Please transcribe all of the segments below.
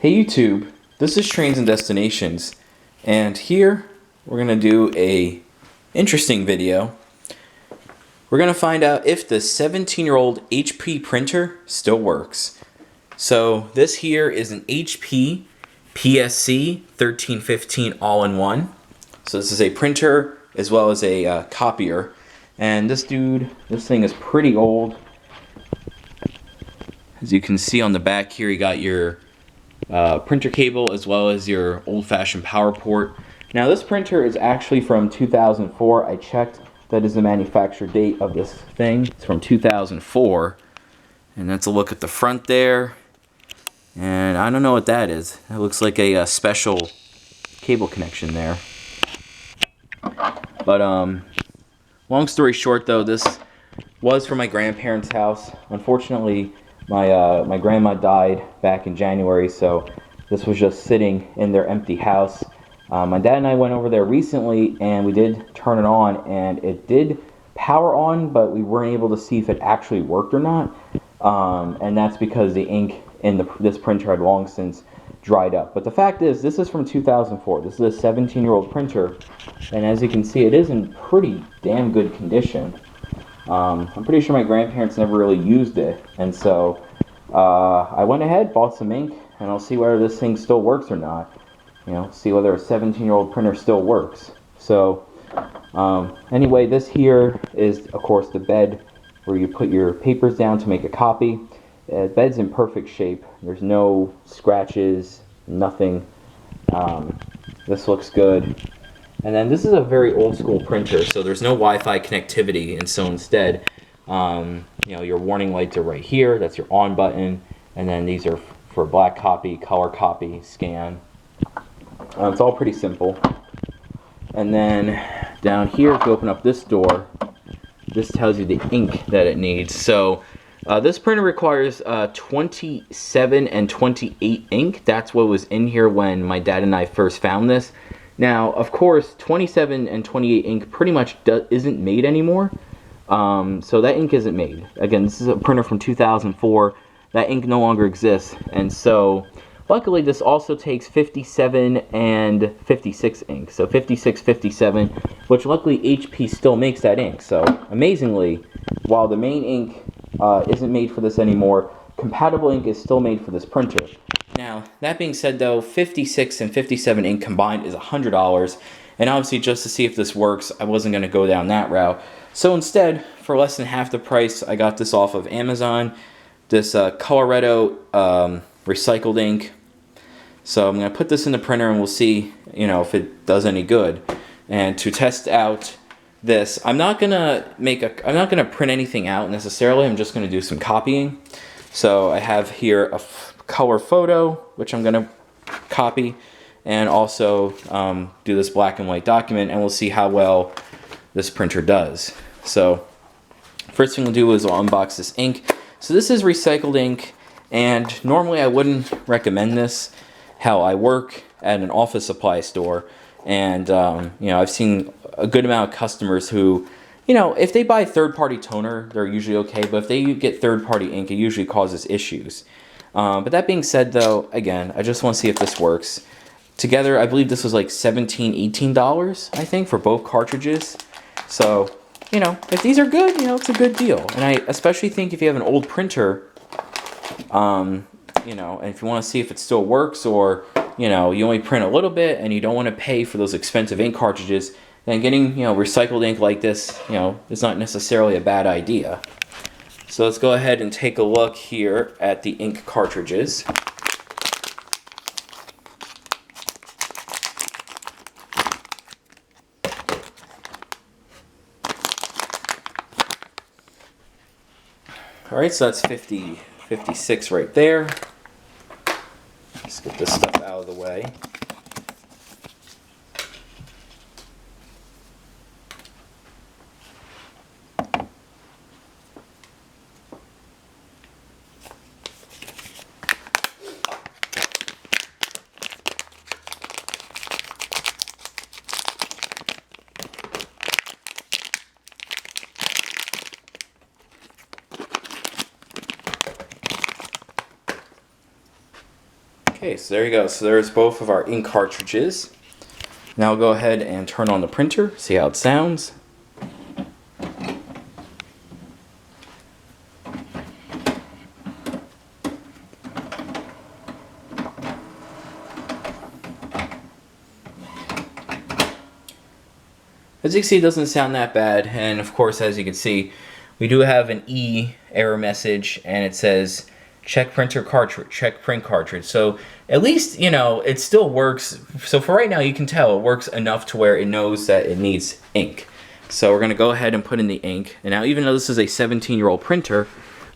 Hey YouTube, this is Trains and Destinations, and here we're going to do a interesting video. We're going to find out if the 17-year-old HP printer still works. So this here is an HP PSC 1315 all-in-one. So this is a printer as well as a copier, and this thing is pretty old. As you can see on the back here, you got your printer cable as well as your old-fashioned power port. Now this printer is actually from 2004. I checked, that is the manufacture date of this thing. It's from 2004, and that's a look at the front there. And I don't know what that is. It looks like a special cable connection there. But long story short though, this was from my grandparents' house. Unfortunately, my grandma died back in January, so this was just sitting in their empty house. My dad and I went over there recently, and we did turn it on, and it did power on, but we weren't able to see if it actually worked or not. And that's because the ink in this printer had long since dried up. But the fact is, this is from 2004. This is a 17-year-old printer, and as you can see, it is in pretty damn good condition. I'm pretty sure my grandparents never really used it, and so I went ahead, bought some ink, and I'll see whether this thing still works or not. You know, see whether a 17-year-old printer still works. So anyway, this here is, of course, the bed where you put your papers down to make a copy. The bed's in perfect shape. There's no scratches, nothing. This looks good. And then this is a very old school printer, so there's no Wi-Fi connectivity, and so instead, you know, your warning lights are right here. That's your on button, and then these are for black copy, color copy, scan. It's all pretty simple. And then down here, if you open up this door, this tells you the ink that it needs. So this printer requires 27 and 28 ink. That's what was in here when my dad and I first found this. Now, of course, 27 and 28 ink pretty much isn't made anymore. So that ink isn't made. Again, this is a printer from 2004. That ink no longer exists. And so, luckily, this also takes 57 and 56 ink. So 56, 57, which luckily HP still makes that ink. So, amazingly, while the main ink isn't made for this anymore, compatible ink is still made for this printer. Now, that being said though, 56 and 57 ink combined is $100, and obviously just to see if this works, I wasn't going to go down that route. So instead, for less than half the price, I got this off of Amazon, this Colorado recycled ink. So I'm going to put this in the printer and we'll see, you know, if it does any good. And to test out this, I'm not going to print anything out necessarily. I'm just going to do some copying. So I have here a color photo, which I'm going to copy, and also do this black and white document, and we'll see how well this printer does. So first thing we'll do is we'll unbox this ink. So this is recycled ink, and normally I wouldn't recommend this. How I work at an office supply store, and you know, I've seen a good amount of customers who, you know, if they buy third-party toner, they're usually okay, but if they get third-party ink, it usually causes issues. But that being said, though, again, I just want to see if this works. Together, I believe this was like $17, $18, I think, for both cartridges. So, you know, if these are good, you know, it's a good deal. And I especially think if you have an old printer, you know, and if you want to see if it still works, or, you know, you only print a little bit and you don't want to pay for those expensive ink cartridges, then getting, you know, recycled ink like this, you know, is not necessarily a bad idea. So let's go ahead and take a look here at the ink cartridges. All right, so that's 56 right there. Let's get this stuff out of the way. Okay, so there you go. So there's both of our ink cartridges. Now I'll go ahead and turn on the printer, see how it sounds. As you can see, it doesn't sound that bad, and of course, as you can see, we do have an E error message, and it says check printer cartridge, check print cartridge. So at least, you know, it still works. So for right now, you can tell it works enough to where it knows that it needs ink. So we're gonna go ahead and put in the ink. And now, even though this is a 17-year-old printer,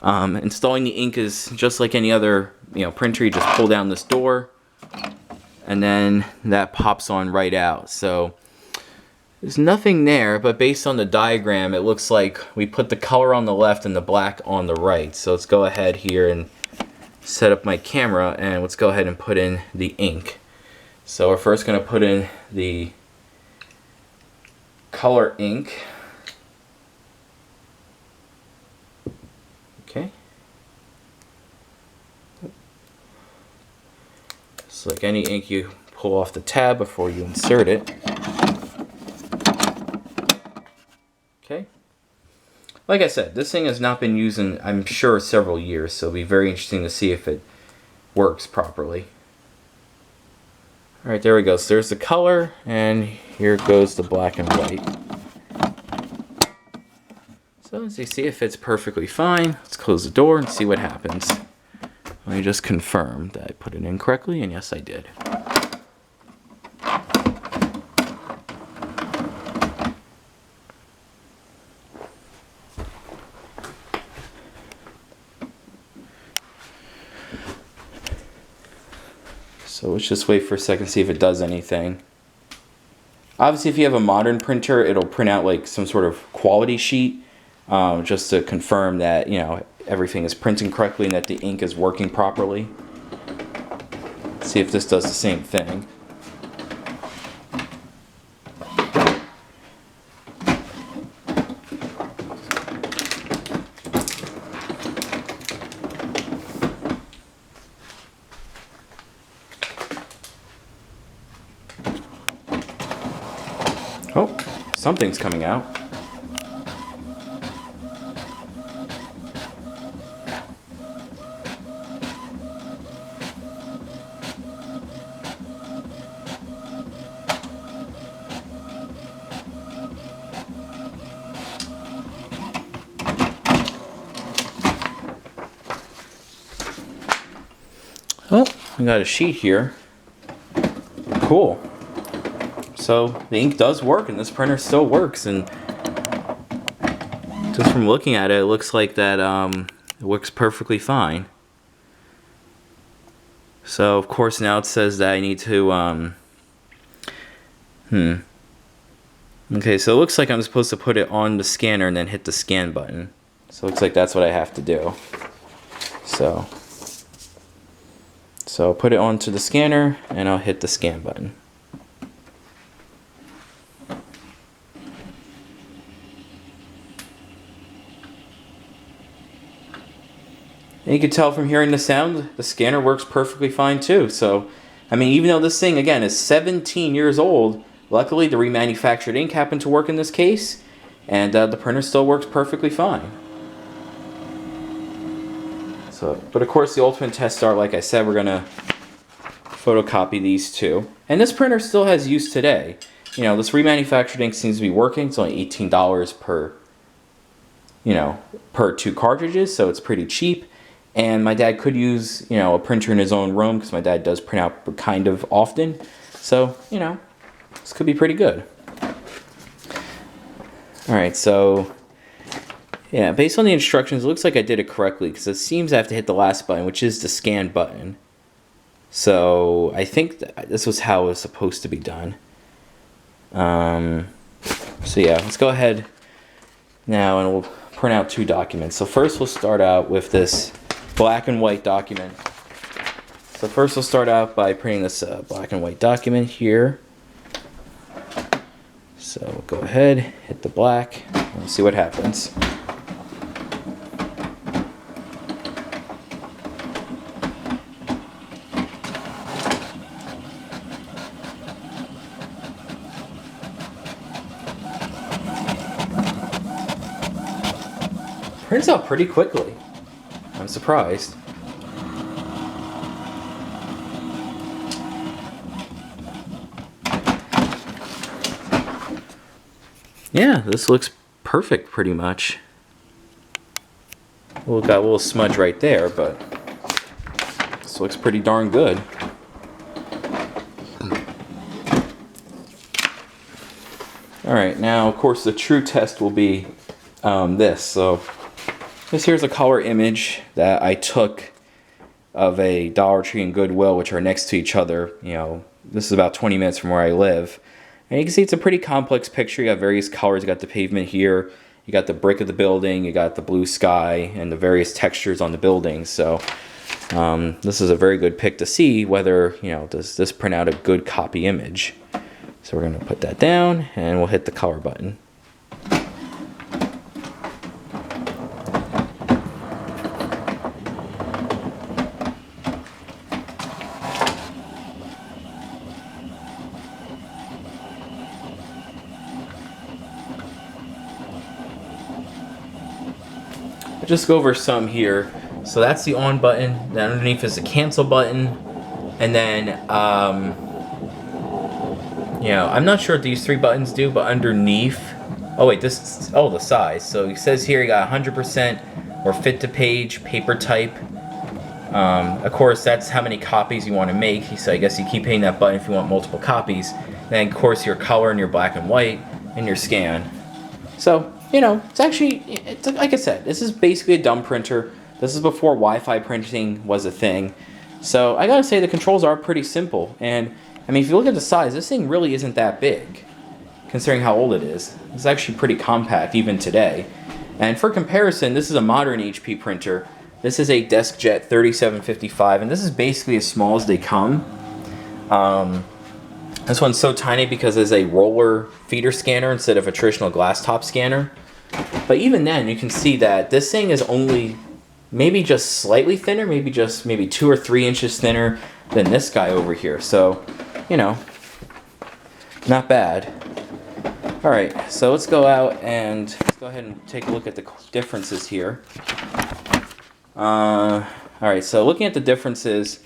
installing the ink is just like any other, you know, printer. You just pull down this door, and then that pops on right out. So there's nothing there, but based on the diagram, it looks like we put the color on the left and the black on the right. So let's go ahead here and set up my camera, and let's go ahead and put in the ink. So we're first going to put in the color ink. Okay. Just like any ink, you pull off the tab before you insert it. Okay. Like I said, this thing has not been used in, I'm sure, several years, so it'll be very interesting to see if it works properly. Alright, there we go. So there's the color, and here goes the black and white. So as you see, it fits perfectly fine. Let's close the door and see what happens. Let me just confirm that I put it in correctly, and yes, I did. So let's just wait for a second, see if it does anything. Obviously, if you have a modern printer, it'll print out like some sort of quality sheet, just to confirm that, you know, everything is printing correctly and that the ink is working properly. Let's see if this does the same thing. Oh, something's coming out. Oh, we got a sheet here. Cool. So the ink does work, and this printer still works, and just from looking at it, it looks like that it works perfectly fine. So of course now it says that I need to okay, so it looks like I'm supposed to put it on the scanner and then hit the scan button. So it looks like that's what I have to do. So I'll put it onto the scanner and I'll hit the scan button. And you can tell from hearing the sound, the scanner works perfectly fine too. So, I mean, even though this thing, again, is 17 years old, luckily the remanufactured ink happened to work in this case, and the printer still works perfectly fine. So, but of course, the ultimate test start, like I said, we're going to photocopy these two. And this printer still has use today. You know, this remanufactured ink seems to be working. It's only $18 per, you know, per 2 cartridges, so it's pretty cheap. And my dad could use, you know, a printer in his own room, because my dad does print out kind of often. So, you know, this could be pretty good. Alright, so yeah, based on the instructions, it looks like I did it correctly, because it seems I have to hit the last button, which is the scan button. So I think this was how it was supposed to be done. So yeah, let's go ahead now and we'll print out 2 documents. So first we'll start out with this black and white document. So first we'll start out by printing this black and white document here. So we'll go ahead, hit the black, and we'll see what happens. prints out pretty quickly. I'm surprised. Yeah, this looks perfect pretty much. Well, got a little smudge right there, but this looks pretty darn good. Alright, now of course the true test will be this. So this here's a color image that I took of a Dollar Tree and Goodwill, which are next to each other. You know, this is about 20 minutes from where I live. And you can see it's a pretty complex picture. You got various colors. You got the pavement here. You got the brick of the building. You got the blue sky and the various textures on the building. So this is a very good pick to see whether, you know, does this print out a good copy image. So we're going to put that down and we'll hit the color button. I'll just go over some here. So that's the on button. Then underneath is the cancel button. And then, you know, I'm not sure what these three buttons do, but underneath, oh wait, this, oh, the size. So it says here you got 100% or fit to page, paper type. Of course, that's how many copies you want to make. So I guess you keep hitting that button if you want multiple copies. Then of course your color and your black and white and your scan. So, you know, it's actually, it's like I said, this is basically a dumb printer. This is before Wi-Fi printing was a thing. So I gotta say the controls are pretty simple. And I mean, if you look at the size, this thing really isn't that big, considering how old it is. It's actually pretty compact even today. And for comparison, this is a modern HP printer. This is a DeskJet 3755, and this is basically as small as they come. This one's so tiny because it's a roller feeder scanner instead of a traditional glass top scanner. But even then, you can see that this thing is only maybe just slightly thinner, maybe 2 or 3 inches thinner than this guy over here. So, you know, not bad. All right, so let's go out and let's go ahead and take a look at the differences here. All right, so looking at the differences,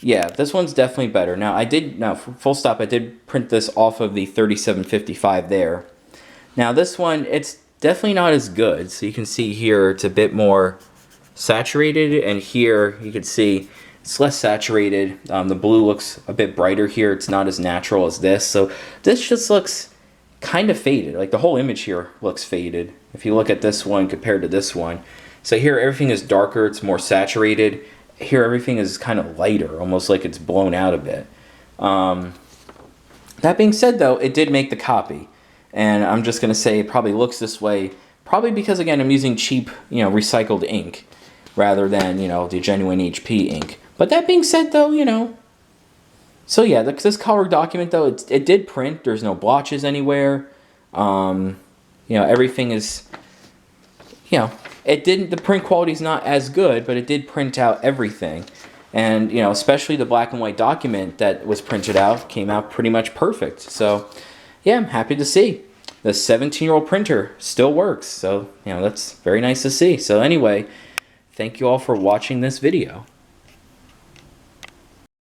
yeah, this one's definitely better. Now, full stop, I did print this off of the 3755 there. Now this one, it's definitely not as good. So you can see here, it's a bit more saturated, and here you can see it's less saturated. The blue looks a bit brighter here. It's not as natural as this. So this just looks kind of faded. Like the whole image here looks faded. If you look at this one compared to this one. So here everything is darker, it's more saturated. Here everything is kind of lighter, almost like it's blown out a bit. That being said though, it did make the copy. And I'm just gonna say it probably looks this way, probably because again I'm using cheap, you know, recycled ink rather than, you know, the genuine HP ink. But that being said though, you know, so yeah, this color document though, it did print. There's no blotches anywhere. You know, everything is, you know, the print quality is not as good, but it did print out everything. And, you know, especially the black and white document that was printed out came out pretty much perfect. So, yeah, I'm happy to see. The 17-year-old printer still works. So, you know, that's very nice to see. So anyway, thank you all for watching this video.